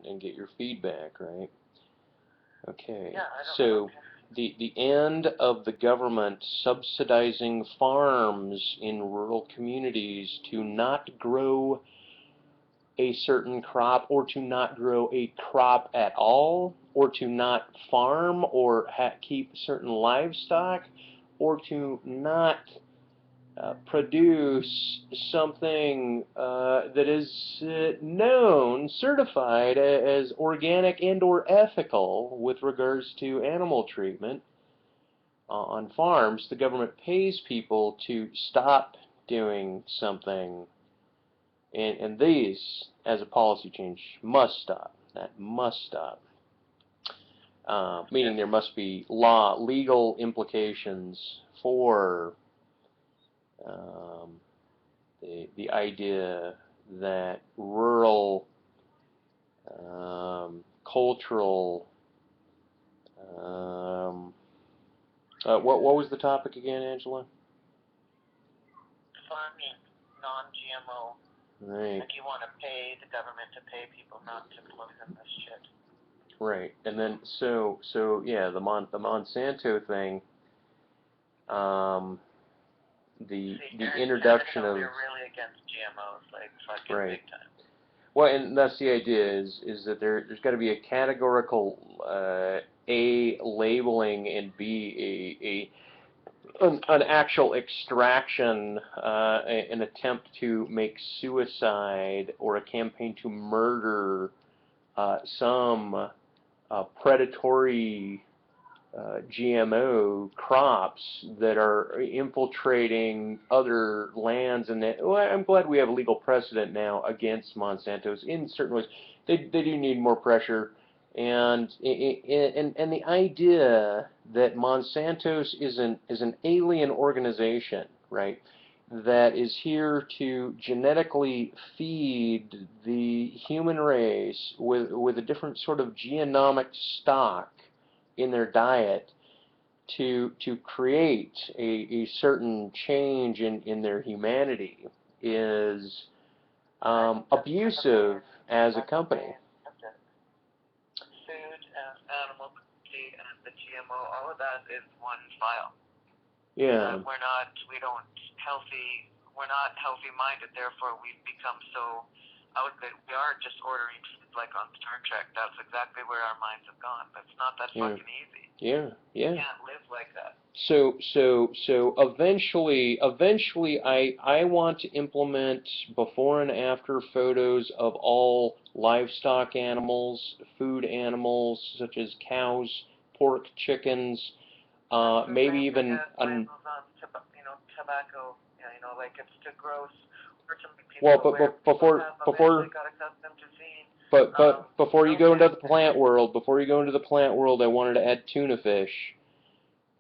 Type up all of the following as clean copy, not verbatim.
and get your feedback, right? Okay. Yeah, I don't. So Okay. the end of the government subsidizing farms in rural communities to not grow a certain crop, or to not grow a crop at all, or to not farm or keep certain livestock, or to not produce something that is known, certified as organic and or ethical with regards to animal treatment on farms. The government pays people to stop doing something, and these, as a policy change, must stop. That must stop. Meaning Yes. there must be legal implications for um, the idea that rural, cultural, um, what was the topic again, Angela? Farming, non-GMO. Right, Like you want to pay the government to pay people not to poison this shit. right. And then so yeah, the Monsanto thing, um, See, the here in introduction Canada, of, we're really against GMOs, like fucking right. big time. Well, and that's the idea, is that there's got to be a categorical A, labeling, and B, an actual extraction, an attempt to make suicide or a campaign to murder some predatory GMO crops that are infiltrating other lands. And that, well, I'm glad we have a legal precedent now against Monsanto's in certain ways. They do need more pressure. And the idea that Monsanto's is an alien organization, right, that is here to genetically feed the human race with a different sort of genomic stock in their diet to create a certain change in their humanity is abusive as a company. Food and animal cruelty and the GMO, all of that is one file. Yeah. We're not healthy minded, therefore we've become so out that we are just ordering food like on Star Trek. That's exactly where our minds have gone. That's not that Yeah. fucking easy. Yeah. Yeah. You can't live like that. So eventually, I want to implement before and after photos of all livestock animals, food animals such as cows, pork, chickens, maybe even Labels on tobacco. Like it's too gross or to make well, people aware. but People before have before eventually got accustomed to seeing but before you go into the cancer. plant world, I wanted to add tuna fish.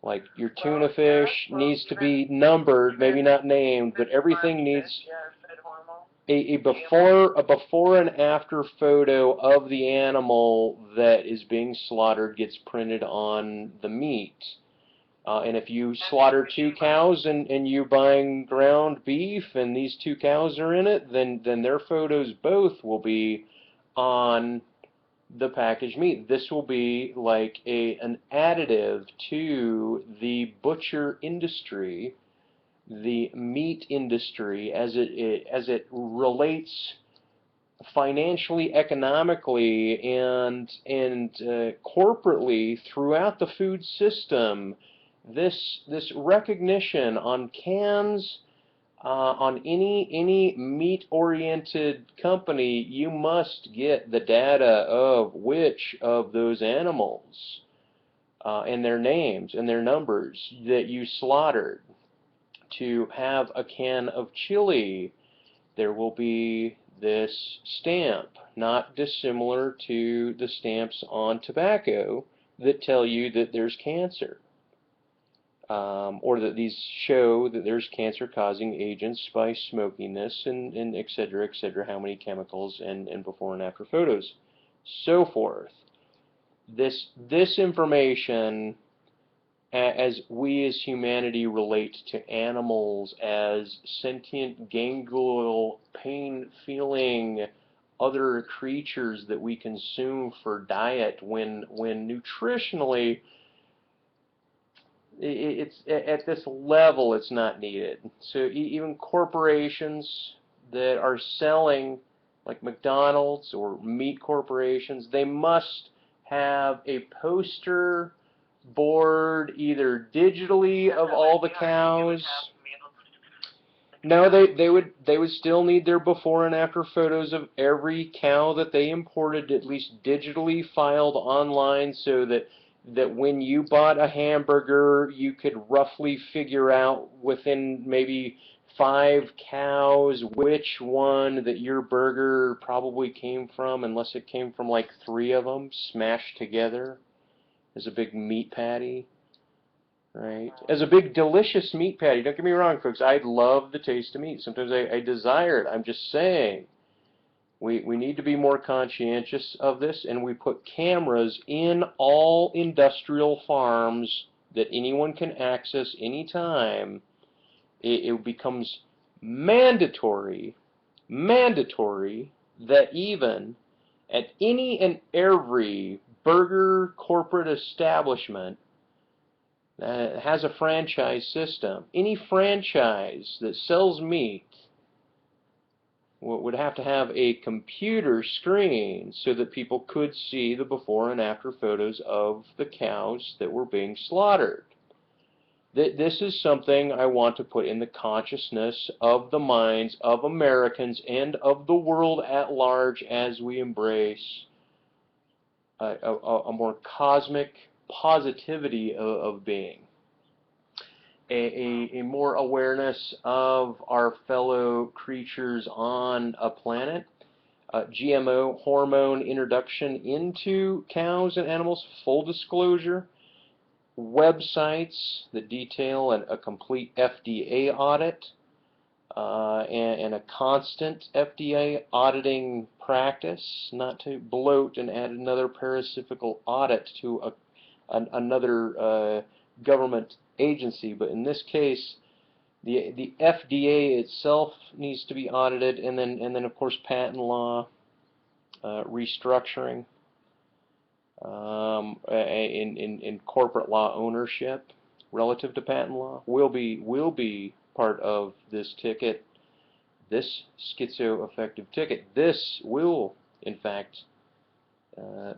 Like your tuna fish needs to be numbered, maybe not named, but everything needs Fed hormone. a before and after photo of the animal that is being slaughtered gets printed on the meat. And if you slaughter two cows and you're buying ground beef and these two cows are in it, then their photos both will be on the packaged meat. This will be like an additive to the butcher industry, the meat industry, as it relates financially, economically, and corporately throughout the food system. This recognition on cans, on any meat-oriented company, you must get the data of which of those animals and their names and their numbers that you slaughtered. To have a can of chili, there will be this stamp, not dissimilar to the stamps on tobacco that tell you that there's cancer. Or that these show that there's cancer-causing agents by smoking this, and et cetera, how many chemicals, and before and after photos, so forth. This information, as we as humanity relate to animals as sentient, ganglial, pain-feeling other creatures that we consume for diet when nutritionally it's at this level it's not needed. So even corporations that are selling, like McDonald's or meat corporations, they must have a poster board either digitally of all the cows. No, they would still need their before and after photos of every cow that they imported, at least digitally filed online, so that when you bought a hamburger, you could roughly figure out within maybe 5 cows which one that your burger probably came from, unless it came from like 3 of them smashed together as a big meat patty. Right? As a big, delicious meat patty. Don't get me wrong, folks. I love the taste of meat. Sometimes I desire it. I'm just saying, we need to be more conscientious of this, and we put cameras in all industrial farms that anyone can access anytime. It becomes mandatory that even at any and every burger corporate establishment has a franchise system. Any franchise that sells meat would have to have a computer screen so that people could see the before and after photos of the cows that were being slaughtered. This is something I want to put in the consciousness of the minds of Americans and of the world at large as we embrace a more cosmic positivity of being. A more awareness of our fellow creatures on a planet. GMO hormone introduction into cows and animals, full disclosure. Websites that detail a complete FDA audit and a constant FDA auditing practice, not to bloat and add another parasitical audit to another government agency, but in this case, the FDA itself needs to be audited, and then of course patent law, restructuring, in corporate law ownership relative to patent law will be part of this ticket, this schizoaffective ticket. This will in fact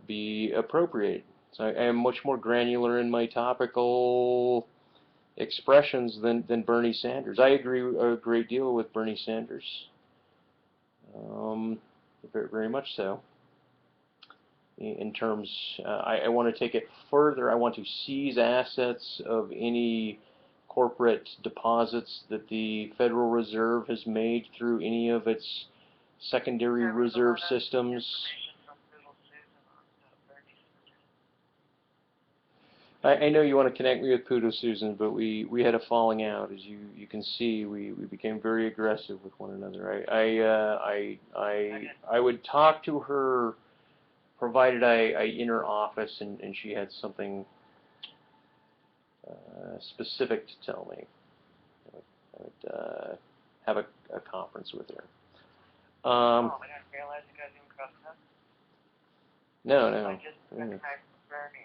be appropriated. So I am much more granular in my topical expressions than Bernie Sanders. I agree a great deal with Bernie Sanders, very, very much so. In terms, I want to take it further. I want to seize assets of any corporate deposits that the Federal Reserve has made through any of its secondary reserve systems. I know you want to connect me with Poodle Susan, but we had a falling out. As you can see, we became very aggressive with one another. I would talk to her, provided I in her office and she had something specific to tell me. I would have a conference with her. I didn't realize you guys even crossed that. No. I just recognized Bernie.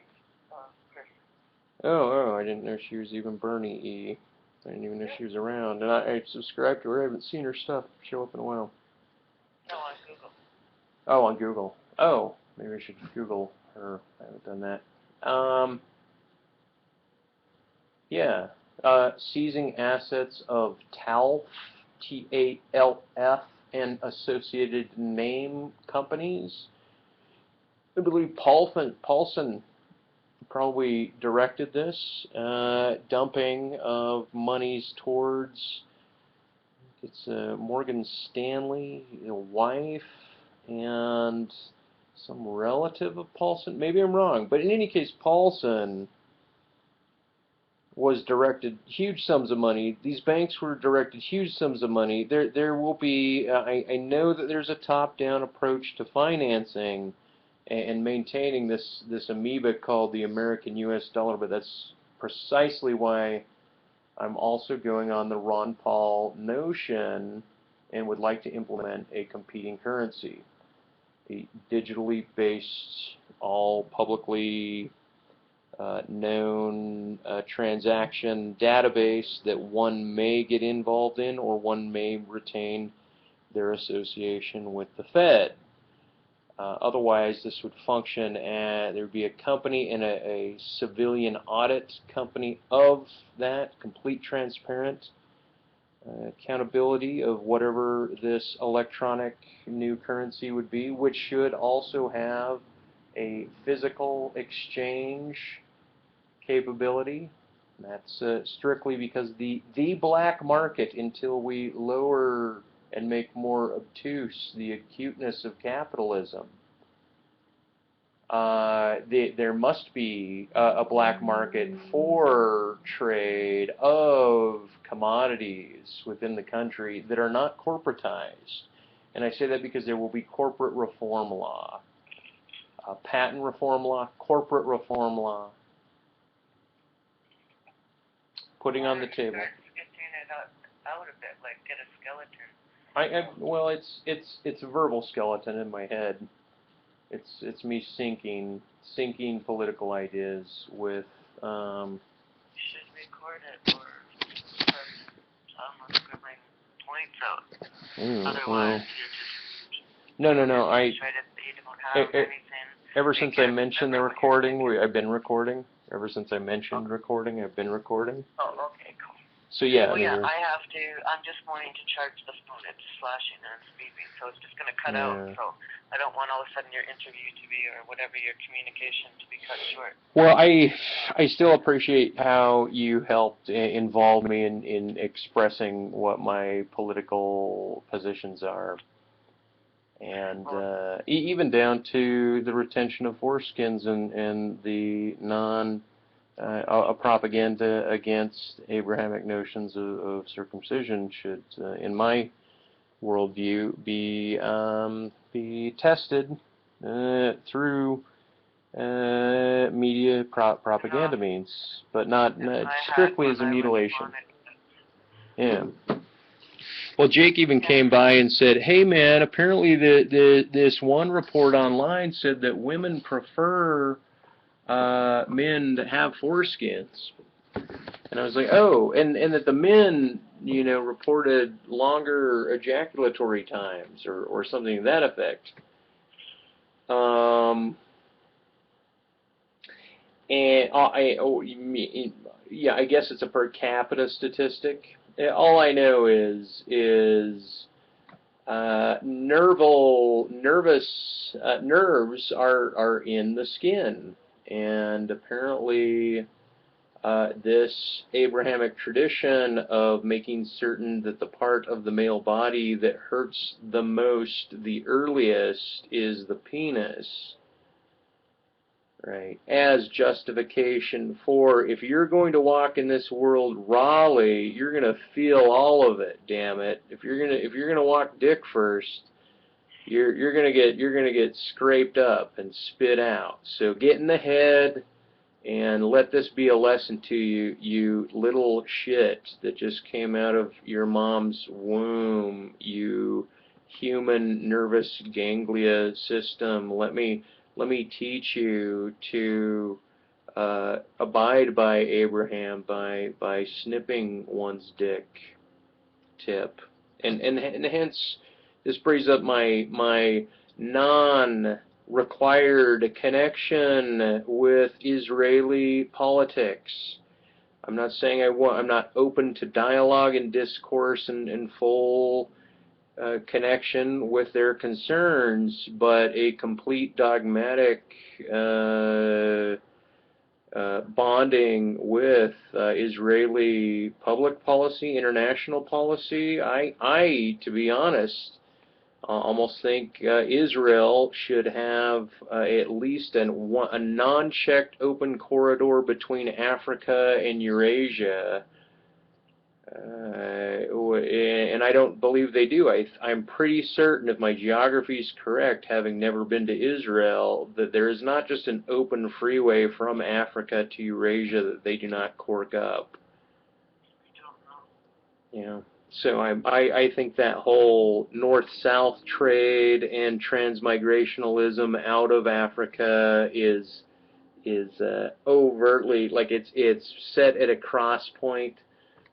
Oh, I didn't know she was even Bernie E. I didn't even know she was around. And I subscribed to her. I haven't seen her stuff show up in a while. No, on Google. Oh, on Google. Oh, maybe I should Google her. I haven't done that. Yeah. Seizing assets of TALF, T-A-L-F, and associated name companies. I believe Paulson probably directed this, dumping of monies towards it's Morgan Stanley, a wife, and some relative of Paulson. Maybe I'm wrong, but in any case, Paulson was directed huge sums of money. These banks were directed huge sums of money. There will be. I know that there's a top-down approach to financing and maintaining this amoeba called the American U.S. dollar, but that's precisely why I'm also going on the Ron Paul notion and would like to implement a competing currency. a digitally based, all publicly known transaction database that one may get involved in, or one may retain their association with the Fed. Otherwise, this would function as there would be a company and a civilian audit company of that, complete transparent accountability of whatever this electronic new currency would be, which should also have a physical exchange capability. And that's strictly because the black market, until we lower and make more obtuse the acuteness of capitalism, there must be a black market for trade of commodities within the country that are not corporatized. And I say that because there will be corporate reform law, patent reform law, corporate reform law, putting on the table. Out a bit, like get a skeleton. Well, it's a verbal skeleton in my head. It's me sinking political ideas with. You should record it or scribbling points out. Otherwise, you just No. try to you don't have anything. Ever since I mentioned the recording, I've been recording. Ever since I mentioned recording, I've been recording. Oh, okay, cool. So yeah. Well, yeah, I'm just wanting to charge the phone. It's flashing and it's beeping, so it's just going to cut out. So I don't want all of a sudden your interview to be, or whatever, your communication to be cut short. Well, I still appreciate how you helped involve me in expressing what my political positions are. And even down to the retention of foreskins and the a propaganda against Abrahamic notions of circumcision should, in my worldview, be tested through media propaganda means, but not strictly as a mutilation. Yeah. Well, Jake even came by and said, "Hey, man, apparently this one report online said that women prefer men that have foreskins." And I was like, "Oh, and that the men, reported longer ejaculatory times or something to that effect." I guess it's a per capita statistic. All I know is nerves are in the skin, and apparently this Abrahamic tradition of making certain that the part of the male body that hurts the most, the earliest, is the penis. Right, as justification for, if you're going to walk in this world rawly, you're going to feel all of it. Damn it! If you're gonna walk dick first, you're gonna get scraped up and spit out. So get in the head and let this be a lesson to you, you little shit that just came out of your mom's womb. You human nervous ganglia system. Let me teach you to abide by Abraham by snipping one's dick tip, and hence this brings up my non-required connection with Israeli politics. I'm not saying I'm not open to dialogue and discourse and full connection with their concerns, but a complete dogmatic bonding with Israeli public policy, international policy. I, to be honest, almost think Israel should have at least a non-checked open corridor between Africa and Eurasia. And I don't believe they do. I'm pretty certain, if my geography is correct, having never been to Israel, that there is not just an open freeway from Africa to Eurasia that they do not cork up. I don't know. So I think that whole north-south trade and transmigrationalism out of Africa is overtly, like, it's set at a cross point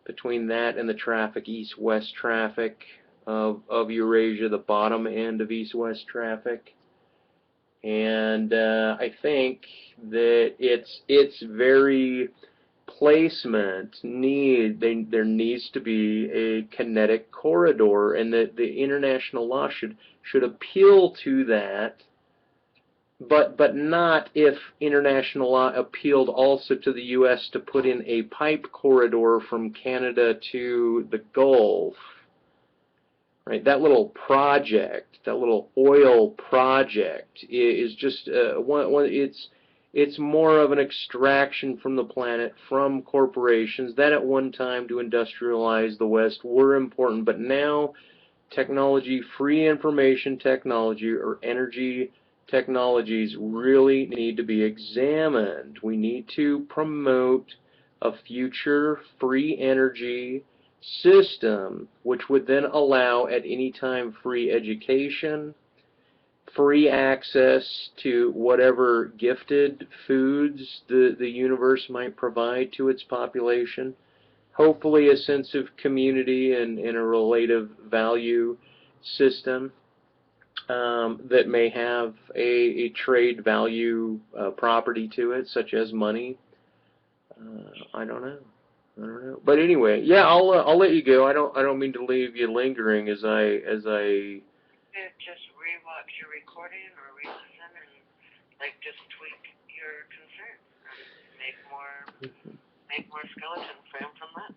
between that and the traffic, east-west traffic of Eurasia, the bottom end of east-west traffic. And I think that its very placement there needs to be a kinetic corridor, and that the international law should appeal to that, but not if international law appealed also to the U.S. to put in a pipe corridor from Canada to the Gulf. Right, that little project, that little oil project, is just it's more of an extraction from the planet, from corporations that at one time to industrialize the West were important, but now technology, free information technology, or energy technologies really need to be examined. We need to promote a future free energy system, which would then allow at any time free education, free access to whatever gifted foods the universe might provide to its population, hopefully a sense of community and a relative value system that may have a trade value property to it, such as money. I don't know. But anyway, yeah, I'll let you go. I don't mean to leave you lingering as I just rewatch your recording or re-listen and like just tweak your concerns and make more skeleton frame from that.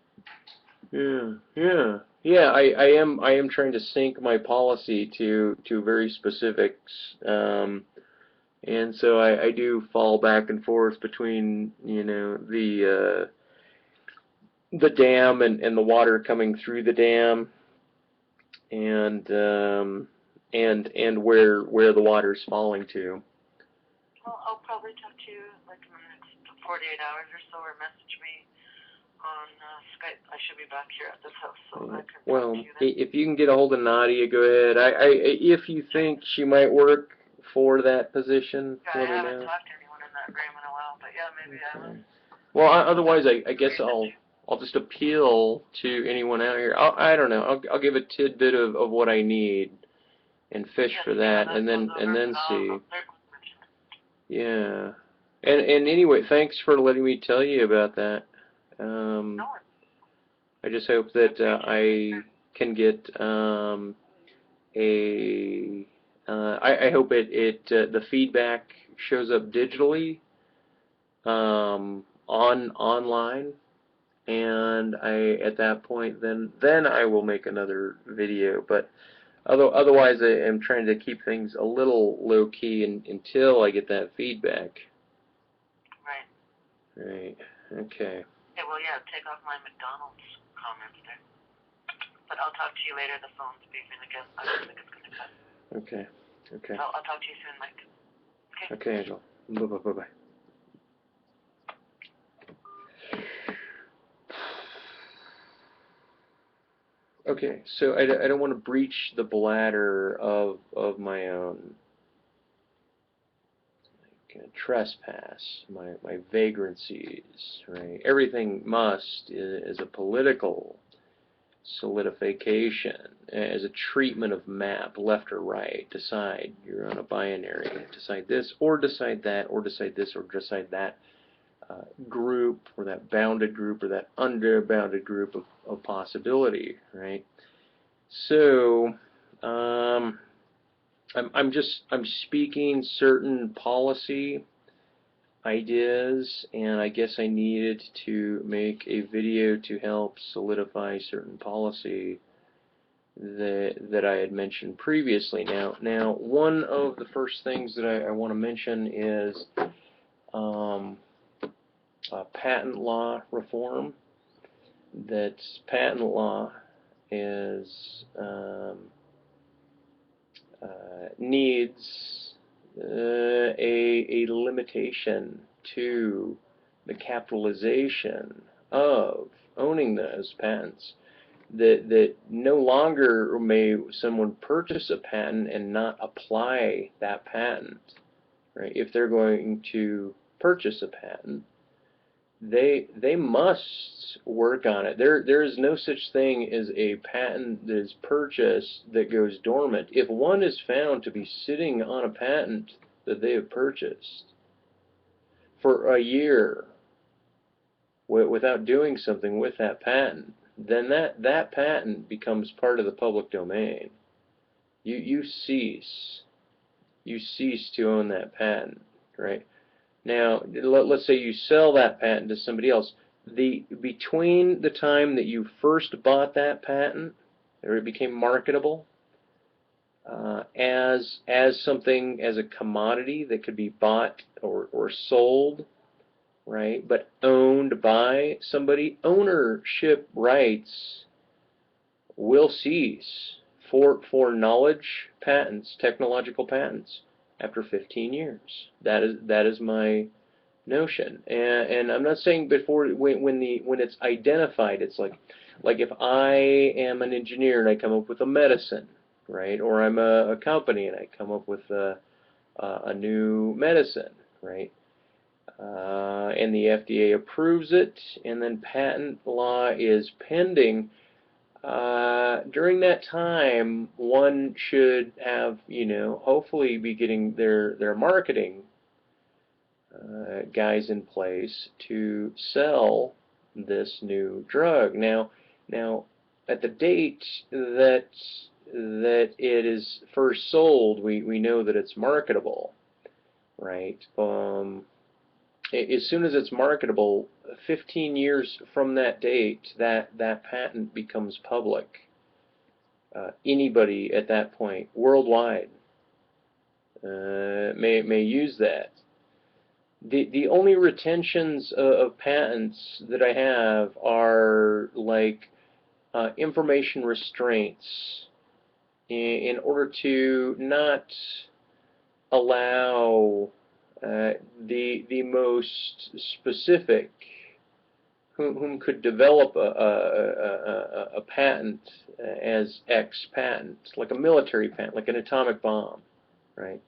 Yeah. I am trying to sync my policy to very specifics, and so I do fall back and forth between the dam and the water coming through the dam, and where the water's falling to. Well, I'll probably talk to you like in the next 48 hours or so, or message me on Skype. I should be back here at this house, so I can well, talk to you then. if you can get a hold of Nadia, go ahead. If you think she might work for that position, yeah, let me know. I haven't talked to anyone in that room in a while, but yeah, maybe I will. Well, otherwise, I guess I'll just appeal to anyone out here. I don't know. I'll give a tidbit of what I need and fish for that, and then see. Yeah. And anyway, thanks for letting me tell you about that. I just hope that I can get I hope the feedback shows up digitally online, and at that point then I will make another video. But otherwise I am trying to keep things a little low key until I get that feedback. Right. Okay. Yeah, well, yeah, take off my McDonald's comments there. But I'll talk to you later. The phone's beeping again. I don't think it's going to cut. Okay. So I'll talk to you soon, Mike. Okay, Angel. Bye-bye. Okay, so I don't want to breach the bladder of my own trespass, my vagrancies, right? Everything is a political solidification, as a treatment of map, left or right. Decide, you're on a binary. Decide this, or decide that, or decide this, or decide that group, or that bounded group, or that underbounded group of possibility, right? So, I'm speaking certain policy ideas, and I guess I needed to make a video to help solidify certain policy that I had mentioned previously. Now, one of the first things that I want to mention is patent law reform. That patent law is needs a limitation to the capitalization of owning those patents. that no longer may someone purchase a patent and not apply that patent, right? If they're going to purchase a patent, they must work on it. There is no such thing as a patent that is purchased that goes dormant. If one is found to be sitting on a patent that they have purchased for a year without doing something with that patent, then that patent becomes part of the public domain. You cease to own that patent, right? Now, let's say you sell that patent to somebody else. Between the time that you first bought that patent, or it became marketable, as something, as a commodity that could be bought or sold, right, but owned by somebody, ownership rights will cease for knowledge patents, technological patents, after 15 years. That is my notion. And I'm not saying before, when it's identified, it's like if I am an engineer and I come up with a medicine, right, or I'm a company and I come up with a new medicine, right, and the FDA approves it, and then patent law is pending. During that time, one should have, hopefully be getting their marketing guys in place to sell this new drug. Now, at the date that it is first sold, we know that it's marketable, right? As soon as it's marketable, 15 years from that date, that patent becomes public. Anybody at that point, worldwide, may use that. The only retentions of patents that I have are like information restraints in order to not allow the most specific whom could develop a patent as X patent, like a military patent, like an atomic bomb, right?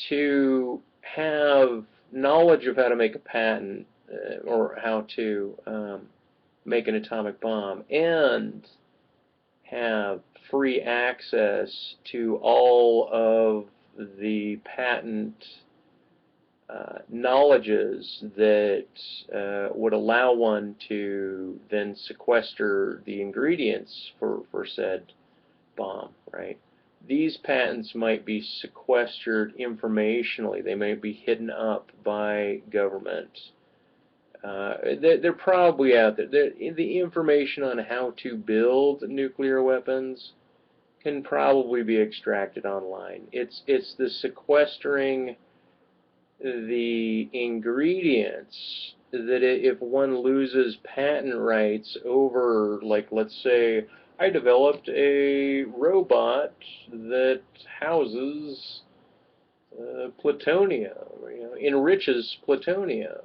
To have knowledge of how to make a patent or how to make an atomic bomb, and have free access to all of the patent knowledges that would allow one to then sequester the ingredients for said bomb, right? These patents might be sequestered informationally. They may be hidden up by government. They're probably out there. The information on how to build nuclear weapons can probably be extracted online. It's the sequestering the ingredients that if one loses patent rights over, like, let's say I developed a robot that houses plutonium, enriches plutonium,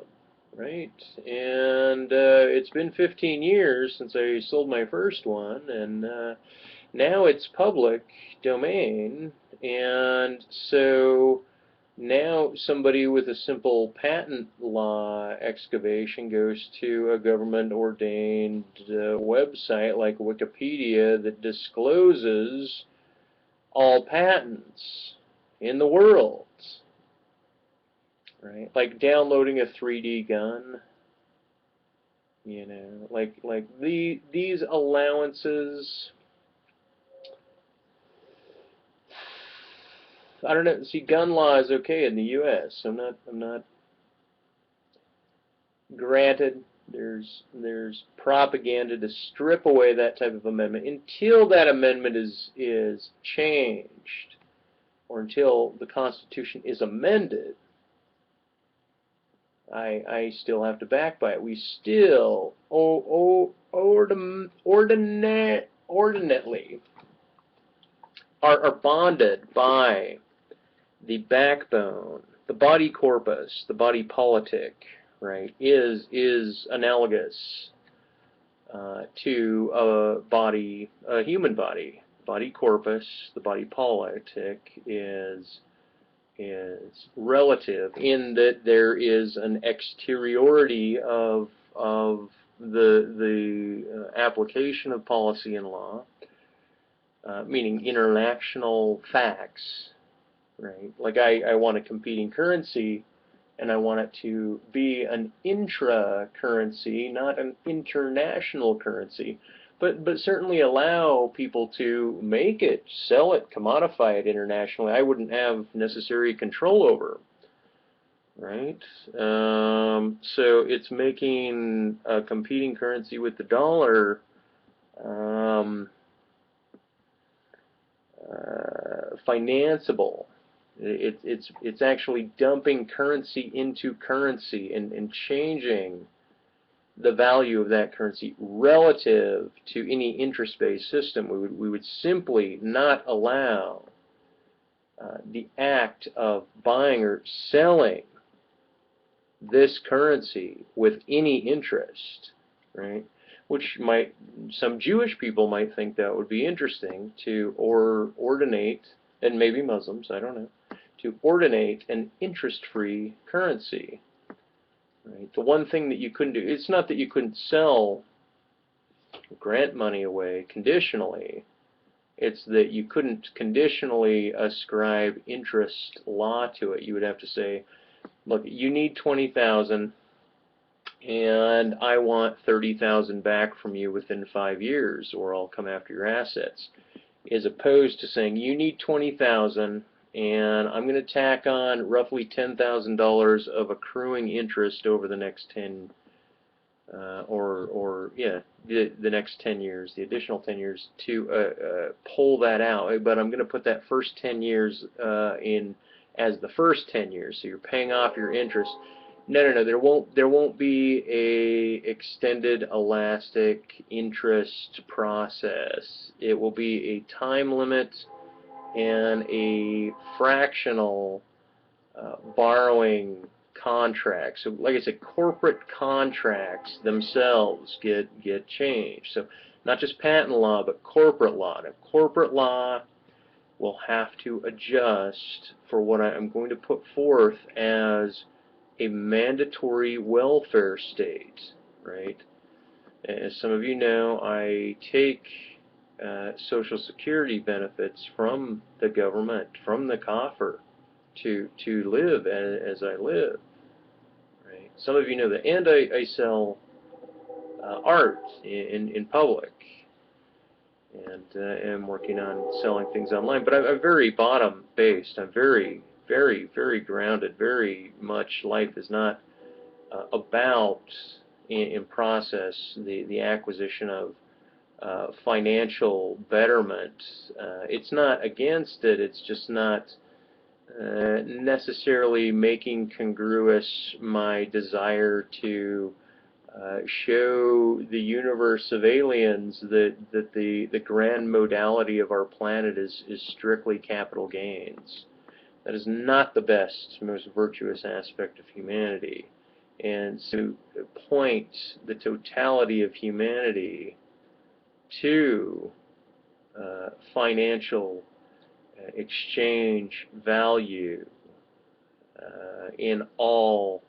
right? And it's been 15 years since I sold my first one, and now it's public domain, and so now somebody with a simple patent law excavation goes to a government-ordained website like Wikipedia that discloses all patents in the world, right? Like downloading a 3D gun, like these allowances. I don't know. See, gun law is okay in the U.S. I'm not. Granted, there's propaganda to strip away that type of amendment. Until that amendment is changed, or until the Constitution is amended, I still have to back by it. We still ordinately are bonded by the backbone, the body corpus, the body politic, right, is analogous to a body, a human body. Body corpus, the body politic, is relative in that there is an exteriority of the application of policy and law, meaning international facts, right? Like I want a competing currency, and I want it to be an intra-currency, not an international currency, but certainly allow people to make it, sell it, commodify it internationally. I wouldn't have necessary control over, right? So it's making a competing currency with the dollar financeable. It's actually dumping currency into currency and changing the value of that currency relative to any interest-based system. We would simply not allow the act of buying or selling this currency with any interest, right? Which some Jewish people might think that would be interesting to ordinate, and maybe Muslims, I don't know, to ordinate an interest-free currency. Right? The one thing that you couldn't do, it's not that you couldn't sell grant money away conditionally, it's that you couldn't conditionally ascribe interest law to it. You would have to say, look, you need 20,000 and I want 30,000 back from you within 5 years, or I'll come after your assets. As opposed to saying, you need 20,000 and I'm going to tack on roughly $10,000 of accruing interest over the next 10, the next 10 years, the additional 10 years to pull that out. But I'm going to put that first 10 years in as the first 10 years, so you're paying off your interest. No. There won't be a extended elastic interest process. It will be a time limit and a fractional borrowing contract. So, like I said, corporate contracts themselves get changed. So, not just patent law, but corporate law. Now, corporate law will have to adjust for what I'm going to put forth as a mandatory welfare state, right? As some of you know, I take Social Security benefits from the government, from the coffer, to live as I live, right? Some of you know that, and I sell art in public, and am working on selling things online. But I'm very bottom-based. I'm very, very, very grounded. Very much life is not about, in process, the acquisition of financial betterment. It's not against it. It's just not necessarily making congruous my desire to show the universe of aliens that the grand modality of our planet is strictly capital gains. That is not the best, most virtuous aspect of humanity. And to point the totality of humanity to financial exchange value in all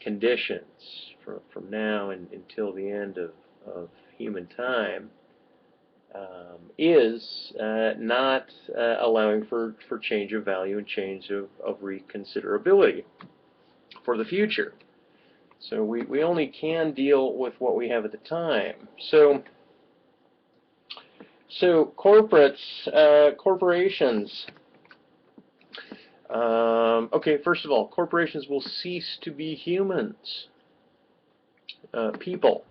conditions from now until the end of human time is not allowing for change of value and change of reconsiderability for the future. So we only can deal with what we have at the time. So corporations. Okay, first of all, corporations will cease to be humans. People.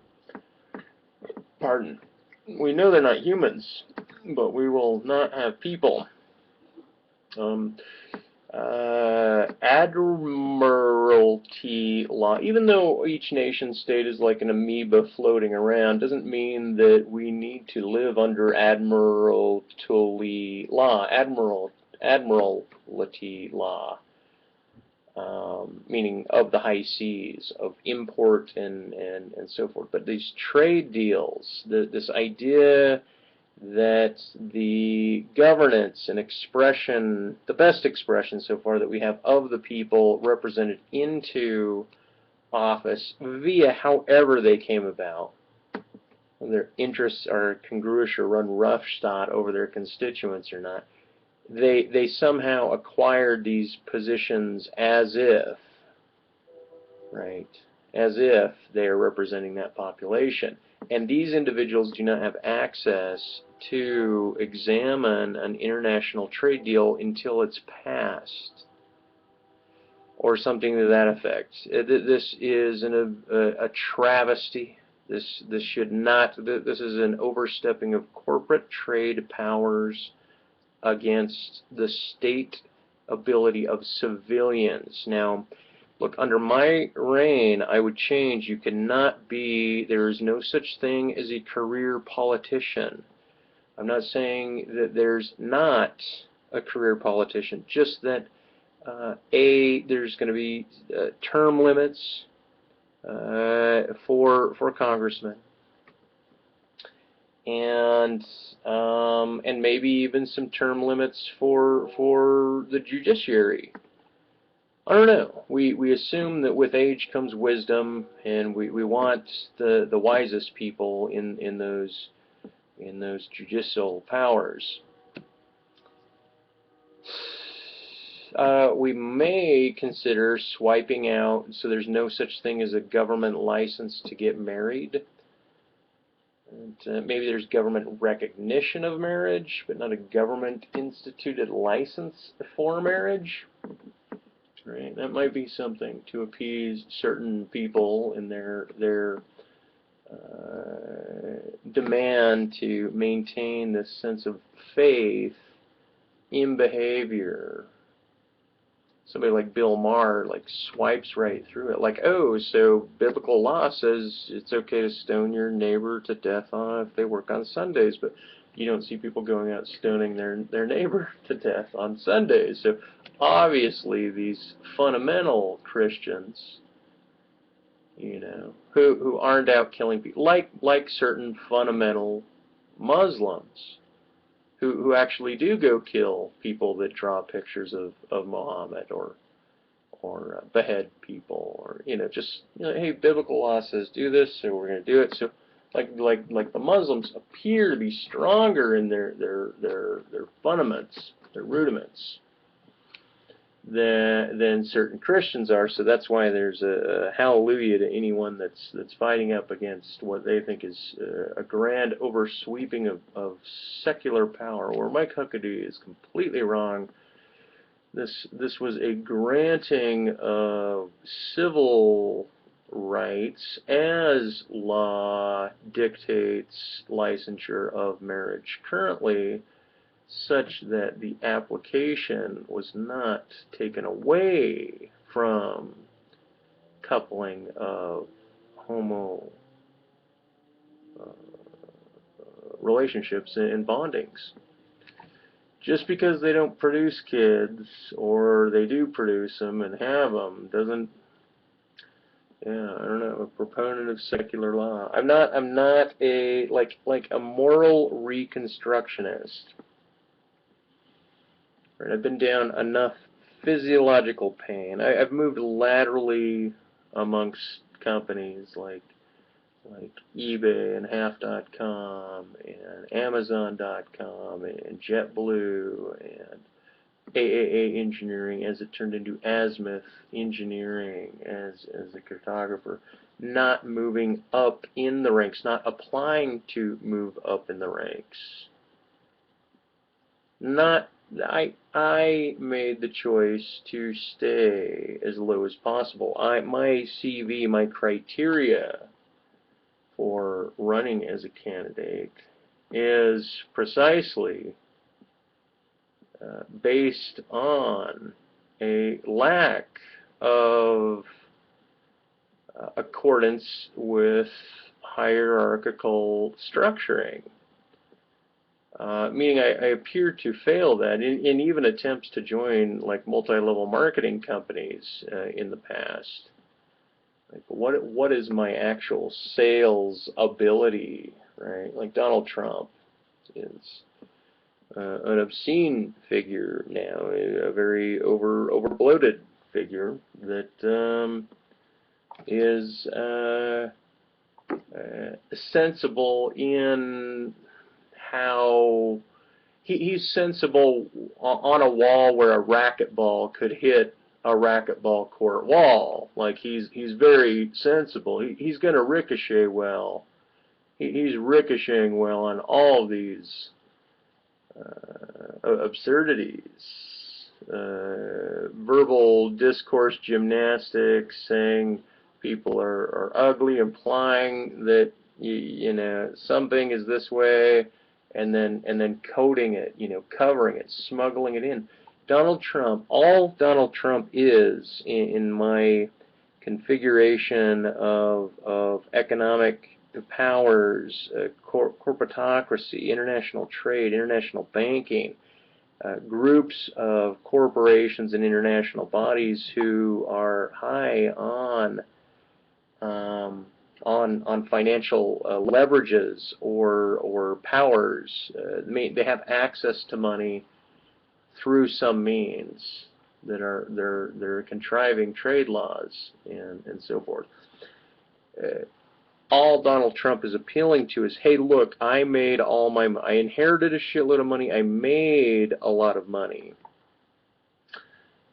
Pardon. We know they're not humans, but we will not have people. Admiralty law, even though each nation state is like an amoeba floating around, doesn't mean that we need to live under admiralty law. meaning of the high seas, of import and so forth. But these trade deals, this idea that the governance and expression, the best expression so far that we have of the people represented into office via however they came about, whether their interests are congruous or run roughshod over their constituents or not, they somehow acquired these positions as if, right, as if they are representing that population. And these individuals do not have access to examine an international trade deal until it's passed, or something to that effect. This is a travesty. This should not. This is an overstepping of corporate trade powers against the state ability of civilians. Now, look, under my reign, I would change. You cannot be, there is no such thing as a career politician. I'm not saying that there's not a career politician, just that there's going to be term limits for congressmen, and maybe even some term limits for the judiciary. I don't know. We assume that with age comes wisdom, and we want the wisest people in those judicial powers. We may consider swiping out, so there's no such thing as a government license to get married. And, maybe there's government recognition of marriage, but not a government-instituted license for marriage. Right? That might be something to appease certain people in their demand to maintain this sense of faith in behavior. Somebody like Bill Maher swipes right through it, like, oh, so biblical law says it's okay to stone your neighbor to death if they work on Sundays, but you don't see people going out stoning their neighbor to death on Sundays. So obviously these fundamental Christians, you know, who aren't out killing people, like certain fundamental Muslims, who actually do go kill people that draw pictures of Muhammad, or behead people, or just hey, biblical law says do this, so we're going to do it. So like the Muslims appear to be stronger in their fundaments, their rudiments, than certain Christians are. So that's why there's a hallelujah to anyone that's fighting up against what they think is a grand oversweeping of secular power, where Mike Huckabee is completely wrong. This was a granting of civil rights as law dictates licensure of marriage currently, such that the application was not taken away from coupling of homo relationships and bondings. Just because they don't produce kids, or they do produce them and have them, doesn't, I don't know, a proponent of secular law. I'm not a like a moral reconstructionist. Right? I've been down enough physiological pain. I've moved laterally amongst companies like eBay and Half.com and Amazon.com and JetBlue and AAA Engineering, as it turned into Azimuth Engineering as a cartographer, not moving up in the ranks, not applying to move up in the ranks. I made the choice to stay as low as possible. My CV, my criteria for running as a candidate is precisely based on a lack of accordance with hierarchical structuring. meaning I appear to fail that in even attempts to join like multi-level marketing companies in the past. Like what is my actual sales ability, right? Like Donald Trump is an obscene figure now, a very over-bloated figure that is sensible in how he's sensible on a wall where a racquetball could hit a racquetball court wall. Like he's very sensible. He's going to ricochet well. He's ricocheting well on all of these absurdities, verbal discourse gymnastics, saying people are ugly, implying that you know something is this way, and then coding it, covering it, smuggling it in. Donald Trump, all Donald Trump is in my configuration of economic powers, corporatocracy, international trade, international banking, groups of corporations and international bodies who are high on financial leverages or powers. They have access to money through some means that they're contriving trade laws and so forth. All Donald Trump is appealing to is, hey, look, I inherited a shitload of money, I made a lot of money,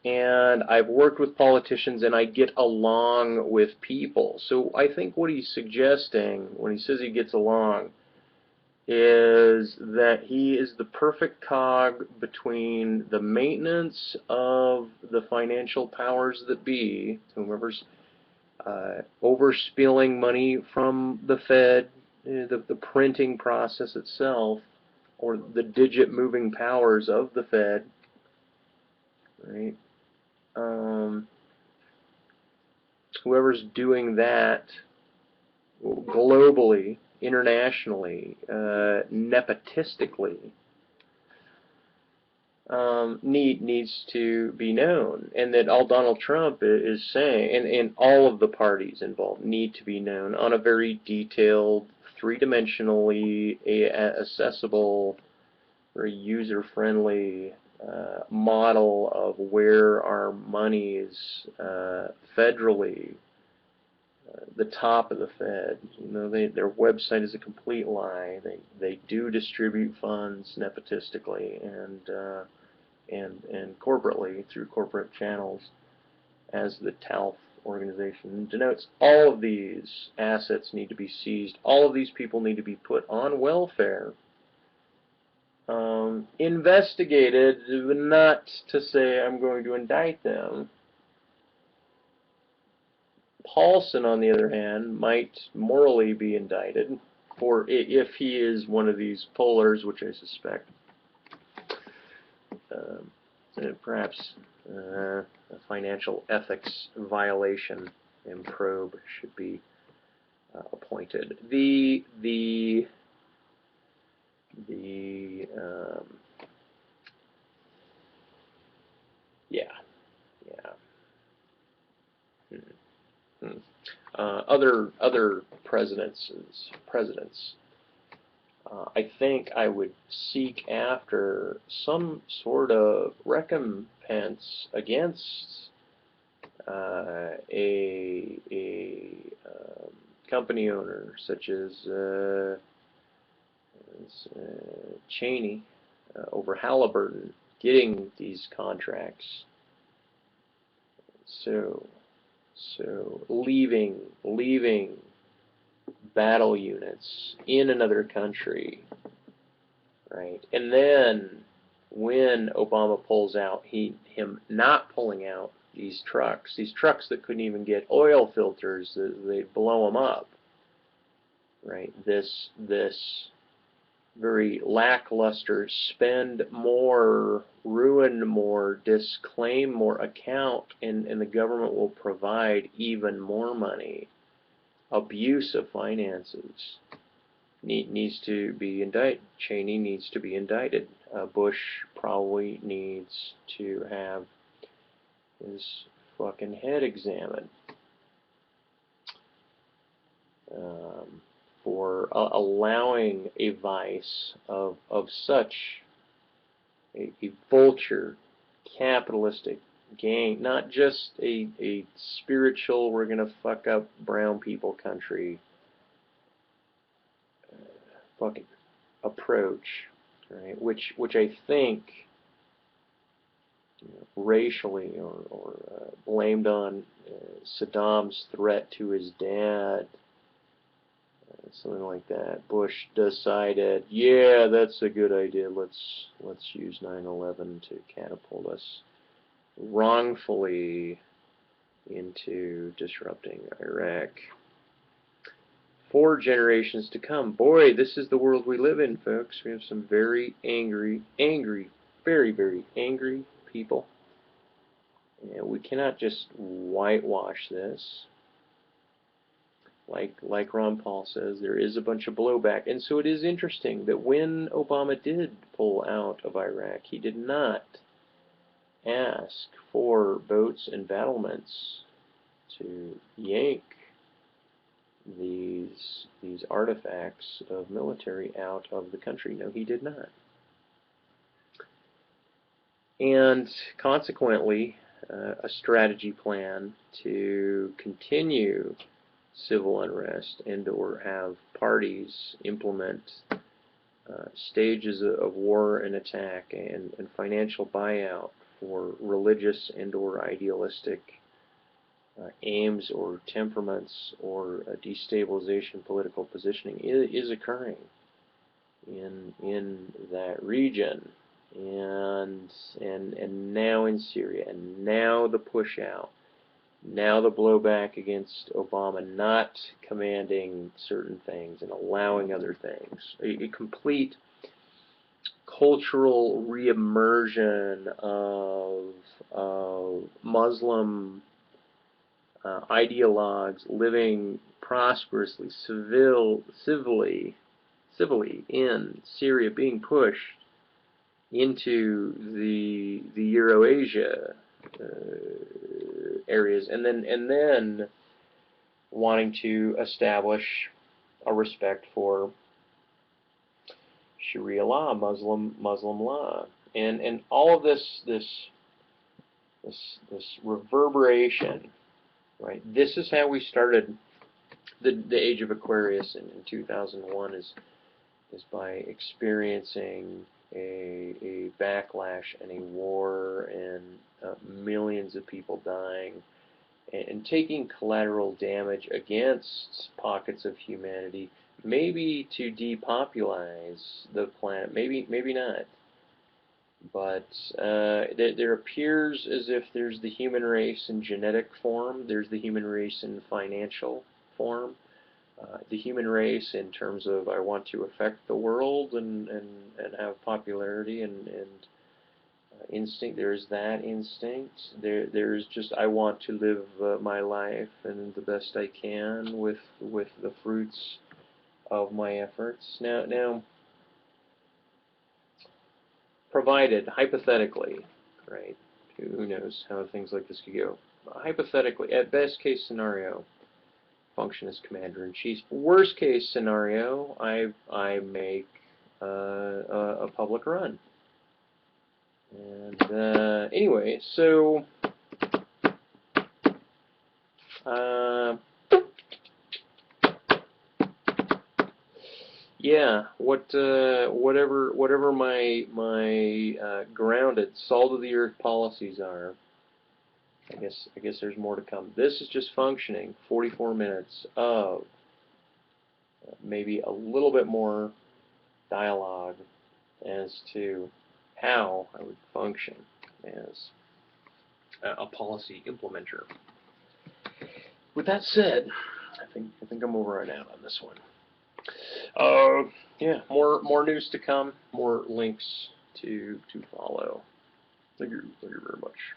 and I've worked with politicians and I get along with people. So I think what he's suggesting when he says he gets along is that he is the perfect cog between the maintenance of the financial powers that be, whomever's overspilling money from the Fed, the printing process itself, or the digit moving powers of the Fed, right? Whoever's doing that globally, internationally, nepotistically, needs to be known, and that all Donald Trump is saying, and all of the parties involved need to be known on a very detailed, three-dimensionally accessible, very user-friendly model of where our money is federally. The top of the Fed, their website is a complete lie. They do distribute funds nepotistically and corporately through corporate channels, as the TALF organization denotes. All of these assets need to be seized. All of these people need to be put on welfare, investigated, not to say I'm going to indict them. Paulson, on the other hand, might morally be indicted for if he is one of these pullers, which I suspect. Perhaps a financial ethics violation and probe should be appointed. Other presidents, I think I would seek after some sort of recompense against a company owner such as Cheney over Halliburton getting these contracts. So leaving battle units in another country, right? And then when Obama pulls out, him not pulling out these trucks that couldn't even get oil filters, they blow them up, right? This very lackluster, spend more, ruin more, disclaim more account, and the government will provide even more money. Abuse of finances. needs to be indicted. Cheney needs to be indicted. Bush probably needs to have his fucking head examined for allowing a vice of such a vulture, capitalistic gang, not just a spiritual, we're going to fuck up brown people country fucking approach, right? Which I think, racially or blamed on Saddam's threat to his dad, something like that. Bush decided, yeah, that's a good idea. Let's use 9/11 to catapult us wrongfully into disrupting Iraq. 4 generations to come. Boy, this is the world we live in, folks. We have some very angry, very, very angry people. And we cannot just whitewash this. Like Ron Paul says, there is a bunch of blowback. And so it is interesting that when Obama did pull out of Iraq, he did not ask for boats and battlements to yank these artifacts of military out of the country. No, he did not. And consequently, a strategy plan to continue civil unrest and or have parties implement stages of war and attack and financial buyout for religious and or idealistic aims or temperaments or destabilization political positioning is occurring in that region, and now in Syria, and now the push out, now the blowback against Obama not commanding certain things and allowing other things, a complete cultural reimmersion of Muslim ideologues living prosperously, civilly in Syria, being pushed into the Eurasia areas, and then wanting to establish a respect for Sharia law, Muslim law, and all of this reverberation. Right. This is how we started the age of Aquarius in 2001 is by experiencing a backlash and a war and millions of people dying and taking collateral damage against pockets of humanity, maybe to depopulize the planet, maybe not. But there appears as if there's the human race in genetic form, there's the human race in financial form, the human race in terms of I want to affect the world and have popularity and instinct. There's that instinct. There's just I want to live my life and the best I can with the fruits of my efforts. Now. Provided, hypothetically, right, who knows how things like this could go, hypothetically, at best case scenario, function as commander-in-chief. Worst case scenario, I make a public run. And anyway, so yeah, whatever my grounded, salt of the earth policies are, I guess there's more to come. This is just functioning 44 minutes of maybe a little bit more dialogue as to how I would function as a policy implementer. With that said, I think I'm over and out on this one. Yeah, more news to come, more links to follow. Thank you very much.